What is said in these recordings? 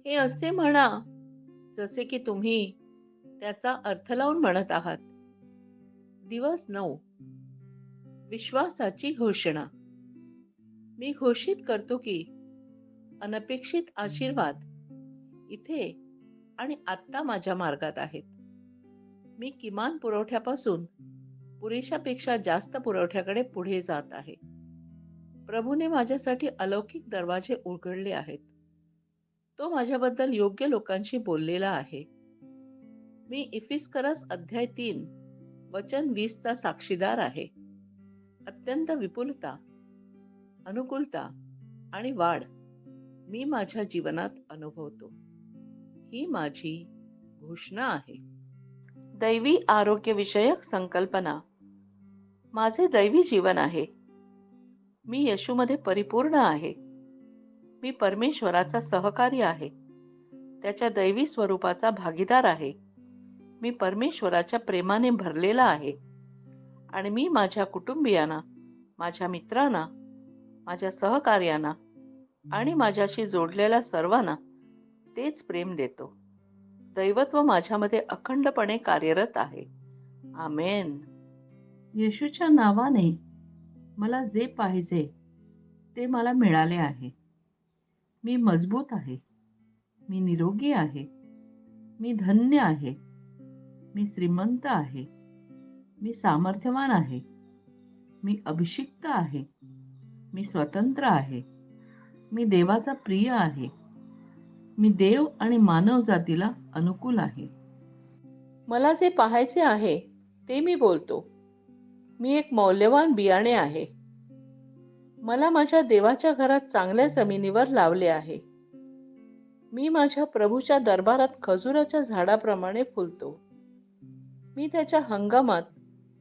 हे असे म्हणा जसे की तुम्ही त्याचा अर्थ लावून म्हणत आहात. दिवस 9. विश्वासाची घोषणा. मी घोषित करतो की अनपेक्षित आशीर्वाद इथे आणि आत्ता माझ्या मार्गात आहेत. मी किमान पुरवठ्यापासून पुरेशापेक्षा जास्त पुरवठ्याकडे पुढे जात आहे. प्रभूने माझ्यासाठी अलौकिक दरवाजे उघडले आहेत. तो माझ्याबद्दल योग्य लोकांशी बोललेला आहे. मी इफिस्करस अध्याय 3 वचन 20 चा साक्षीदार आहे. अत्यंत विपुलता, अनुकूलता आणि वाढ मी माझ्या जीवनात अनुभवतो. ही माझी घोषणा आहे. दैवी आरोग्यविषयक संकल्पना. माझे दैवी जीवन आहे. मी येशूमध्ये परिपूर्ण आहे. मी परमेश्वराचा सहकारी आहे. त्याच्या दैवी स्वरूपाचा भागीदार आहे. मी परमेश्वराच्या प्रेमाने भरलेला आहे आणि मी माझ्या कुटुंबियांना, माझ्या मित्रांना, माझ्या सहकार्यांना आणि माझ्याशी जोडलेल्या सर्वांना तेच प्रेम देतो. दैवत्व माझ्यामध्ये अखंडपणे कार्यरत आहे. आमेन. येशूच्या नावाने मला जे पाहिजे ते मला मिळाले आहे. मी मजबूत आहे. मी निरोगी आहे. मी धन्य आहे. मी श्रीमंत आहे. मी सामर्थ्यवान आहे. मी अभिषिक्त आहे. मी स्वतंत्र आहे. मी देवाचा प्रिय आहे. मी देव आणि मानव जातीला अनुकूल आहे. मला जे पाहायचे आहे ते मी बोलतो. मी एक मौल्यवान बियाणे आहे. मला माझ्या देवाच्या घरात चांगल्या जमिनीवर लावले आहे. मी माझ्या प्रभूच्या दरबारात खजुराच्या झाडाप्रमाणे फुलतो. मी त्याच्या हंगामात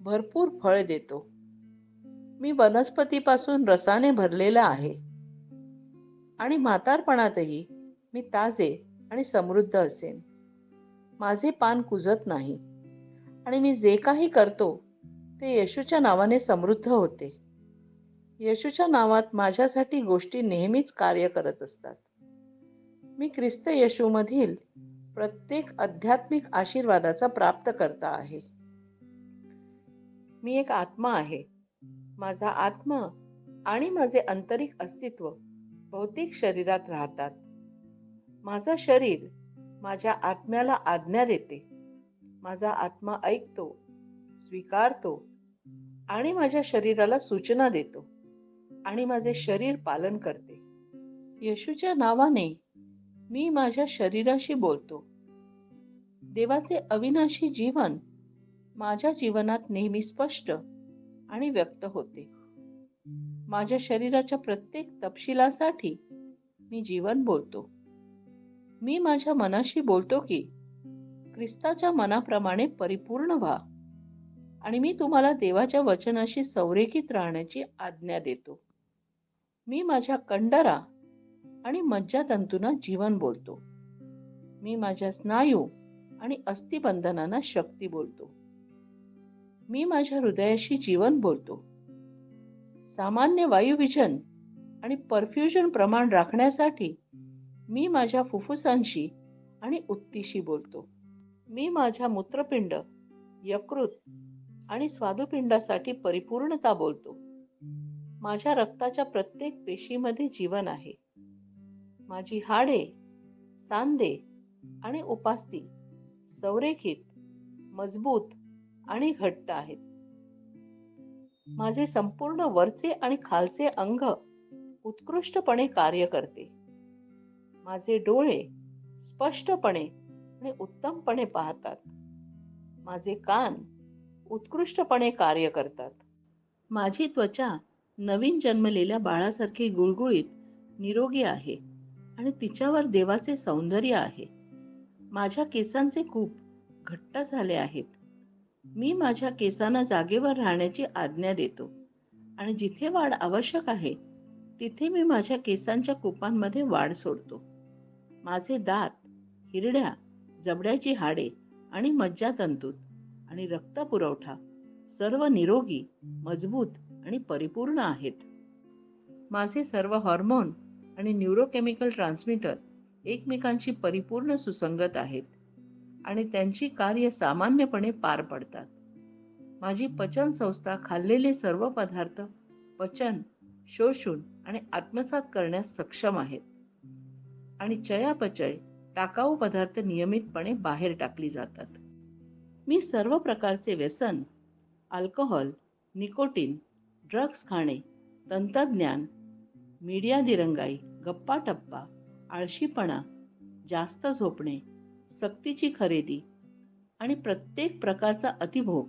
भरपूर फळ देतो. मी वनस्पतीपासून रसाने भरलेला आहे आणि म्हातारपणातही मी ताजे आणि समृद्ध असेन. माझे पान कुजत नाही आणि मी जे काही करतो ते येशूच्या नावाने समृद्ध होते. येशूच्या नावात माझ्यासाठी गोष्टी नेहमीच कार्य करत असतात. मी ख्रिस्त येशूमधील प्रत्येक आध्यात्मिक आशीर्वादाचा प्राप्तकर्ता आहे. मी एक आत्मा आहे. माझा आत्मा आणि माझे आंतरिक अस्तित्व भौतिक शरीरात राहतात. माझा शरीर माझ्या आत्म्याला आज्ञा देते. माझा आत्मा ऐकतो, स्वीकारतो आणि माझ्या शरीराला सूचना देतो आणि माझे शरीर पालन करते. येशूच्या नावाने मी माझ्या शरीराशी बोलतो. देवाचे अविनाशी जीवन माझ्या जीवनात नेहमी स्पष्ट आणि व्यक्त होते. माझ्या शरीराच्या प्रत्येक तपशिलासाठी मी जीवन बोलतो. मी माझ्या मनाशी बोलतो की ख्रिस्ताच्या मनाप्रमाणे परिपूर्ण व्हा आणि मी तुम्हाला देवाच्या वचनाशी संरेखित राहण्याची आज्ञा देतो. मी माझ्या कंडरा आणि मज्जातंतूंना जीवन बोलतो. मी माझ्या स्नायू आणि अस्थिबंधनांना शक्ती बोलतो. मी माझ्या हृदयाशी जीवन बोलतो. सामान्य वायुविजन आणि परफ्युजन प्रमाण राखण्यासाठी मी माझ्या फुफ्फुसांशी आणि उत्तीशी बोलतो. मी माझ्या मूत्रपिंड, यकृत आणि स्वादुपिंडासाठी परिपूर्णता बोलतो. माझ्या रक्ताच्या प्रत्येक पेशीमध्ये जीवन आहे. माझी हाडे, सांधे आणि उपास्थी संरेखित, मजबूत आणि घट्ट आहेत. माझे संपूर्ण वरचे आणि खालचे अंग उत्कृष्टपणे कार्य करते. माझे डोळे स्पष्टपणे आणि उत्तमपणे पाहतात. माझे कान उत्कृष्टपणे कार्य करतात. माझी त्वचा नवीन जन्मलेल्या बाळासारखी गुळगुळीत, निरोगी आहे आणि तिच्यावर देवाचे सौंदर्य आहे. माझ्या केसांचे खूप घट्ट झाले आहेत. मी माझ्या केसांना जागेवर राहण्याची आज्ञा देतो आणि जिथे वाढ आवश्यक आहे तिथे मी माझ्या केसांच्या कूपांमध्ये वाढ सोडतो. माझे दात, हिरड्या, जबड्याची हाडे आणि मज्जातंतूत आणि रक्तपुरवठा सर्व निरोगी, मजबूत आणि परिपूर्ण आहेत. माझे सर्व हॉर्मोन आणि न्यूरोकेमिकल ट्रान्समीटर एकमेकांशी परिपूर्ण सुसंगत आहेत आणि त्यांची कार्य सामान्यपणे पार पडतात. माझी पचन संस्था खाल्लेले सर्व पदार्थ पचन, शोषून आणि आत्मसात करण्यास सक्षम आहेत आणि चयापचय टाकाऊ पदार्थ नियमितपणे बाहेर टाकली जातात. मी सर्व प्रकारचे व्यसन, अल्कोहोल, निकोटीन, ड्रग्ज खाणे, तंत्रज्ञान, मीडिया दिरंगाई, गप्पा-टप्पा, आळशीपणा, जास्त झोपणे, सक्तीची खरेदी आणि प्रत्येक प्रकारचा अतिभोग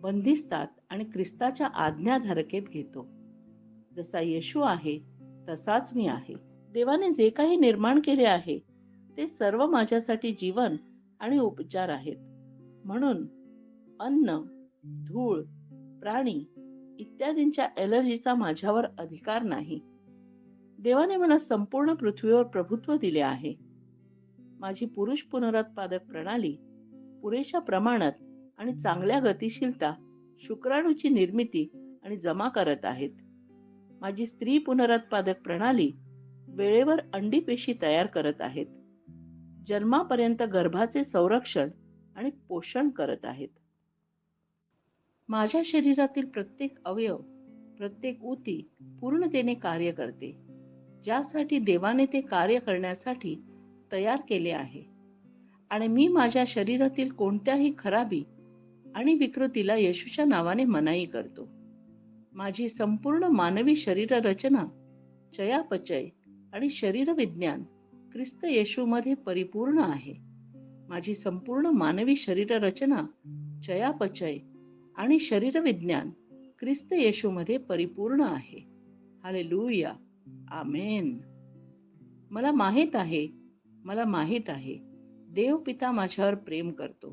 बंदिस्तात आणि ख्रिस्ताच्या आज्ञाधारकेत घेतो. जसा येशू आहे तसाच मी आहे. देवाने जे काही निर्माण केले आहे ते सर्व माझ्यासाठी जीवन आणि उपचार आहेत. म्हणून अन्न, धूळ, प्राणी इत्यादींच्या ॲलर्जीचा माझ्यावर अधिकार नाही. देवाने मला संपूर्ण पृथ्वीवर प्रभुत्व दिले आहे. माझी पुरुष पुनरुत्पादक प्रणाली पुरेशा प्रमाणात आणि चांगल्या गतिशीलता शुक्राणूची निर्मिती आणि जमा करत आहेत. माझी स्त्री पुनरुत्पादक प्रणाली वेळेवर अंडी पेशी तयार करत आहेत. जन्मापर्यंत गर्भाचे संरक्षण आणि पोषण करत आहेत. माझ्या शरीरातील प्रत्येक अवयव, प्रत्येक ऊती पूर्णतेने कार्य करते, ज्यासाठी देवाने ते कार्य करण्यासाठी तयार केले आहे. आणि मी माझ्या शरीरातील कोणत्याही खराबी आणि विकृतीला येशूच्या नावाने मनाई करतो. माझी संपूर्ण मानवी शरीर रचना, चयापचय आणि शरीरविज्ञान ख्रिस्त येशूमध्ये परिपूर्ण आहे. माझी संपूर्ण मानवी शरीर रचना, चयापचय आणि शरीरविज्ञान ख्रिस्त येशूमध्ये परिपूर्ण आहे. हालेलुया, आमेन. मला माहित आहे, देव पिता माझ्यावर प्रेम करतो.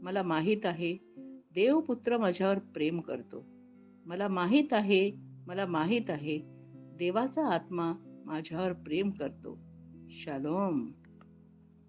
मला माहित आहे, देव पुत्र माझ्यावर प्रेम करतो. मला माहित आहे, देवाचा आत्मा माझ्यावर प्रेम करतो. शालोम.